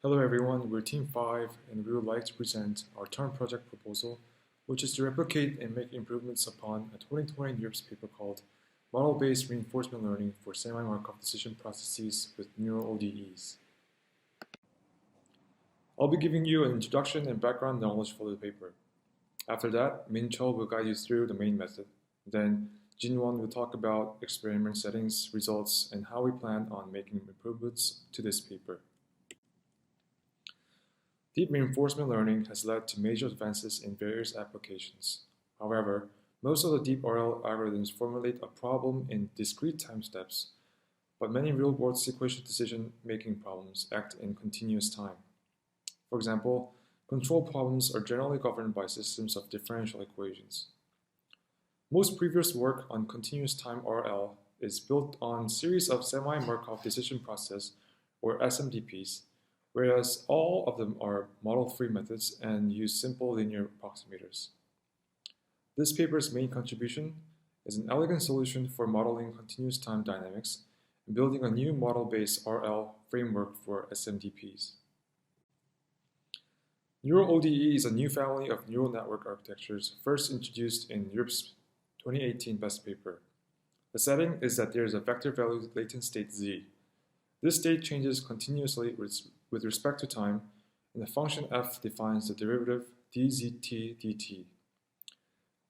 Hello everyone, we're Team 5 and we would like to present our term project proposal, which is to replicate and make improvements upon a 2020 NURBS paper called Model-Based Reinforcement Learning for Semi-Markov Decision Processes with Neural ODEs. I'll be giving you an introduction and background knowledge for the paper. After that, Min Cho will guide you through the main method. Then, Jinwon will talk about experiment settings, results, and how we plan on making improvements to this paper. Deep reinforcement learning has led to major advances in various applications. However, most of the deep RL algorithms formulate a problem in discrete time steps, but many real-world sequential decision-making problems act in continuous time. For example, control problems are generally governed by systems of differential equations. Most previous work on continuous time RL is built on a series of semi-Markov decision process, or SMDPs, whereas all of them are model-free methods and use simple linear approximators. This paper's main contribution is an elegant solution for modeling continuous time dynamics and building a new model-based RL framework for SMDPs. Neural ODE is a new family of neural network architectures first introduced in NURBS 2018 best paper. The setting is that there is a vector value latent state z. This state changes continuously with respect to time, and the function f defines the derivative dzt dt.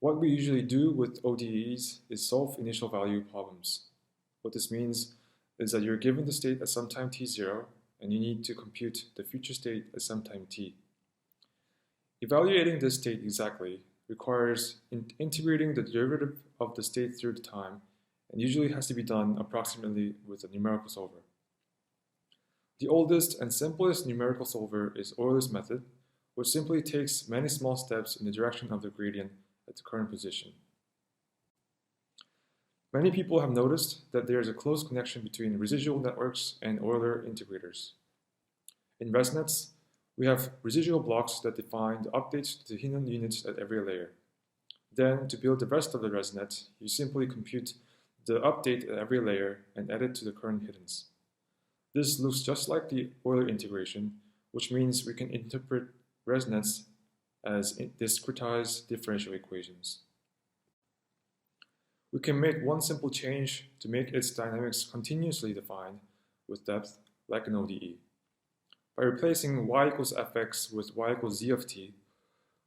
What we usually do with ODEs is solve initial value problems. What this means is that you're given the state at some time t0, and you need to compute the future state at some time t. Evaluating this state exactly requires integrating the derivative of the state through the time, and usually has to be done approximately with a numerical solver. The oldest and simplest numerical solver is Euler's method, which simply takes many small steps in the direction of the gradient at the current position. Many people have noticed that there is a close connection between residual networks and Euler integrators. In ResNets, we have residual blocks that define the updates to the hidden units at every layer. Then, to build the rest of the ResNet, you simply compute the update at every layer and add it to the current hiddens. This looks just like the Euler integration, which means we can interpret ResNets as discretized differential equations. We can make one simple change to make its dynamics continuously defined with depth, like an ODE. By replacing y equals fx with y equals z of t,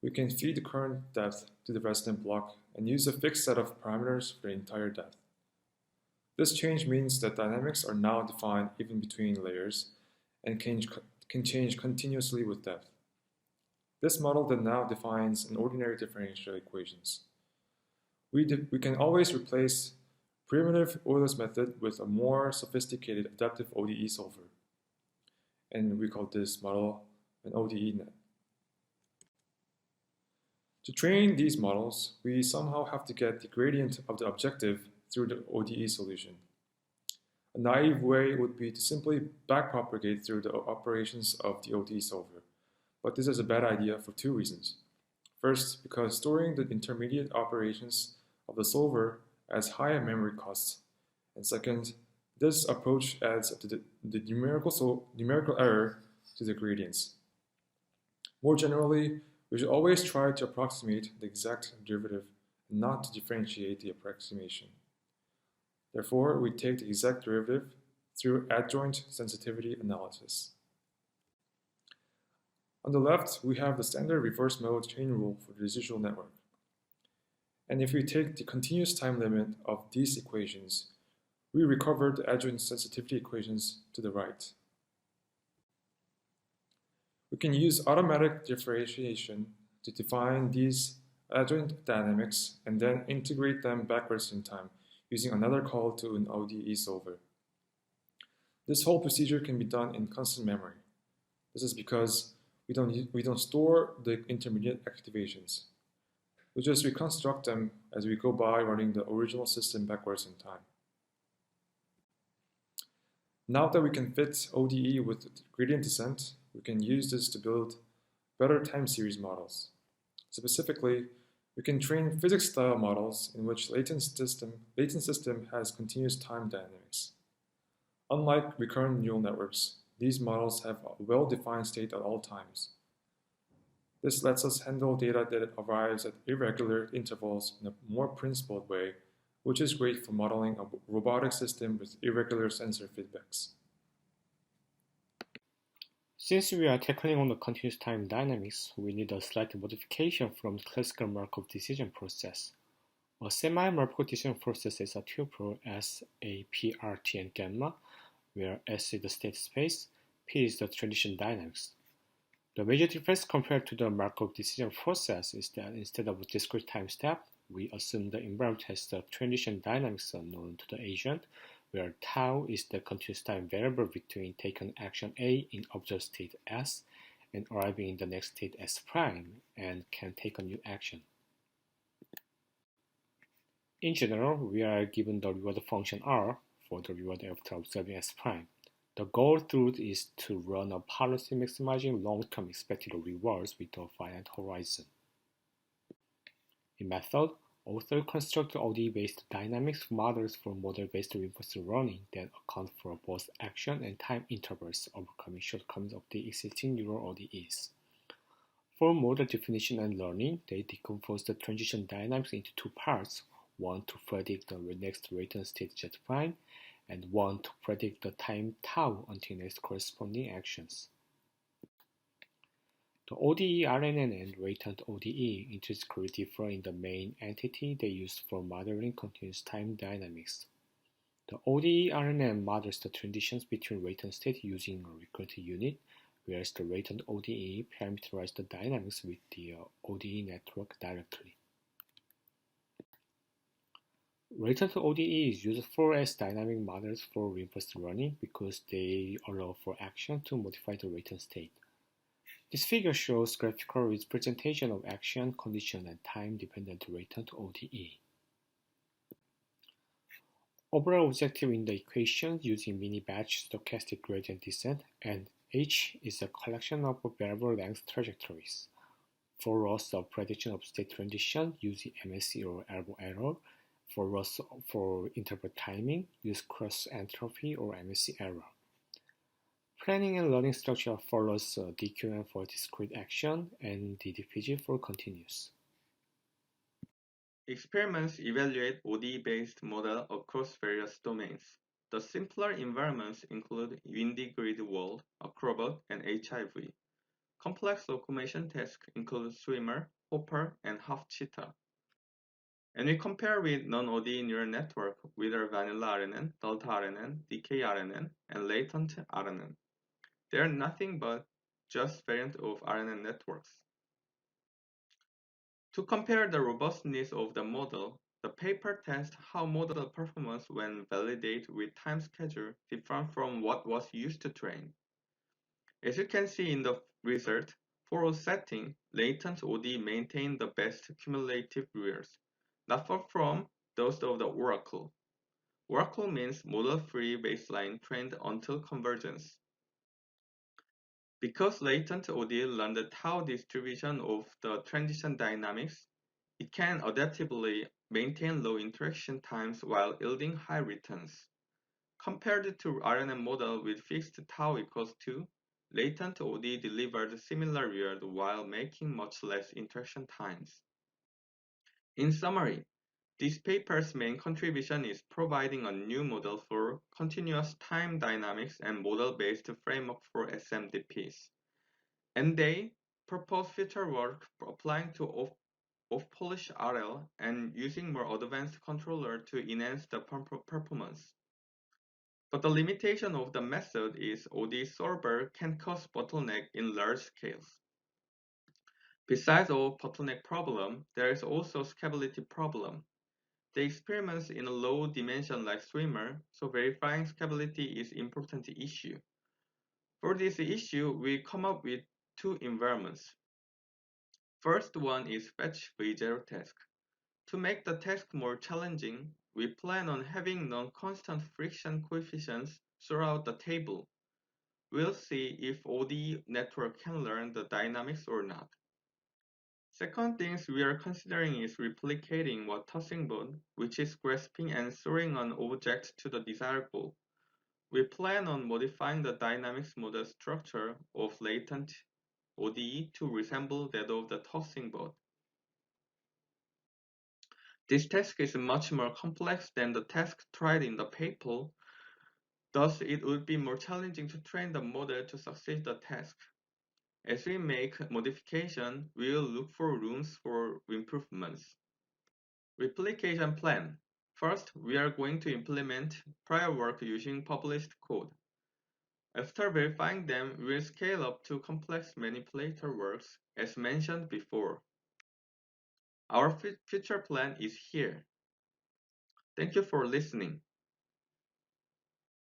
we can feed the current depth to the resident block and use a fixed set of parameters for the entire depth. This change means that dynamics are now defined even between layers and can change continuously with depth. This model then now defines an ordinary differential equations. We can always replace primitive Euler's method with a more sophisticated adaptive ODE solver, and we call this model an ODE net. To train these models, we somehow have to get the gradient of the objective through the ODE solution. A naive way would be to simply backpropagate through the operations of the ODE solver, but this is a bad idea for two reasons. First, because storing the intermediate operations of the solver adds higher memory costs, and second, this approach adds up to the numerical error to the gradients. More generally, we should always try to approximate the exact derivative and not to differentiate the approximation. Therefore, we take the exact derivative through adjoint sensitivity analysis. On the left, we have the standard reverse mode chain rule for the residual network. And if we take the continuous time limit of these equations, we recover the adjoint sensitivity equations to the right. We can use automatic differentiation to define these adjoint dynamics and then integrate them backwards in time using another call to an ODE solver. This whole procedure can be done in constant memory. This is because we don't store the intermediate activations. We just reconstruct them as we go by running the original system backwards in time. Now that we can fit ODE with gradient descent, we can use this to build better time series models. Specifically, we can train physics-style models in which latent system has continuous time dynamics. Unlike recurrent neural networks, these models have a well-defined state at all times. This lets us handle data that arrives at irregular intervals in a more principled way, which is great for modeling a robotic system with irregular sensor feedbacks. Since we are tackling on the continuous time dynamics, we need a slight modification from the classical Markov decision process. A semi-Markov decision process is a tuple S, A, P, R, T, and gamma, where S is the state space, P is the transition dynamics. The major difference compared to the Markov decision process is that instead of a discrete time step, we assume the environment has the transition dynamics unknown to the agent, where tau is the continuous time variable between taking action A in observed state S and arriving in the next state S prime and can take a new action. In general, we are given the reward function R for the reward after observing S prime. The goal through is to run a policy maximizing long-term expected rewards with a finite horizon. In method, authors construct ODE-based dynamics models for model-based reinforcement learning that account for both action and time intervals, overcoming shortcomings of the existing neural ODEs. For model definition and learning, they decompose the transition dynamics into two parts, one to predict the next latent state Z prime, and one to predict the time tau until next corresponding actions. The ODE RNN and latent ODE intrinsically differ in the main entity they use for modeling continuous time dynamics. The ODE RNN models the transitions between latent state using a recurrent unit, whereas the latent ODE parameterizes the dynamics with the ODE network directly. Latent ODEs use 4S dynamic models for reinforcement learning because they allow for action to modify the latent state. This figure shows graphical representation of action, condition, and time-dependent latent ODE. Overall objective in the equation using mini-batch stochastic gradient descent and H is a collection of variable length trajectories. For loss of prediction of state transition, using MSE or elbow error. For loss for interval timing, use cross entropy or MSE error. Planning and learning structure follows DQM for discrete action and DDPG for continuous. Experiments evaluate ODE-based model across various domains. The simpler environments include windy grid world, Acrobat, and HIV. Complex automation tasks include Swimmer, Hopper, and Half-Cheetah. And we compare with non-ODE neural network with our vanilla RNN, delta RNN, decay RNN, and latent RNN. They are nothing but just variant of RNN networks. To compare the robustness of the model, the paper tests how model performance when validated with time schedule different from what was used to train. As you can see in the result, for a setting, latent ODE maintained the best cumulative rewards, not far from those of the Oracle. Oracle means model-free baseline trained until convergence. Because latent ODE learned the tau distribution of the transition dynamics, it can adaptively maintain low interaction times while yielding high returns. Compared to RNN model with fixed tau equals 2, latent ODE delivered similar reward while making much less interaction times. In summary, this paper's main contribution is providing a new model for continuous time dynamics and model-based framework for SMDPs. And they propose future work applying to off-polish RL and using more advanced controller to enhance the performance. But the limitation of the method is ODE solver can cause bottleneck in large scales. Besides all bottleneck problem, there is also scalability problem. The experiments in a low dimension like Swimmer, so verifying scalability is important issue. For this issue, we come up with two environments. First one is fetch V0 task. To make the task more challenging, we plan on having non-constant friction coefficients throughout the table. We'll see if ODE network can learn the dynamics or not. Second things we are considering is replicating what tossing mode, which is grasping and throwing an object to the desired goal. We plan on modifying the dynamics model structure of latent ODE to resemble that of the tossing boat. This task is much more complex than the task tried in the paper, thus it would be more challenging to train the model to succeed the task. As we make modification, we will look for rooms for improvements. Replication plan. First, we are going to implement prior work using published code. After verifying them, we will scale up to complex manipulator works as mentioned before. Our future plan is here. Thank you for listening.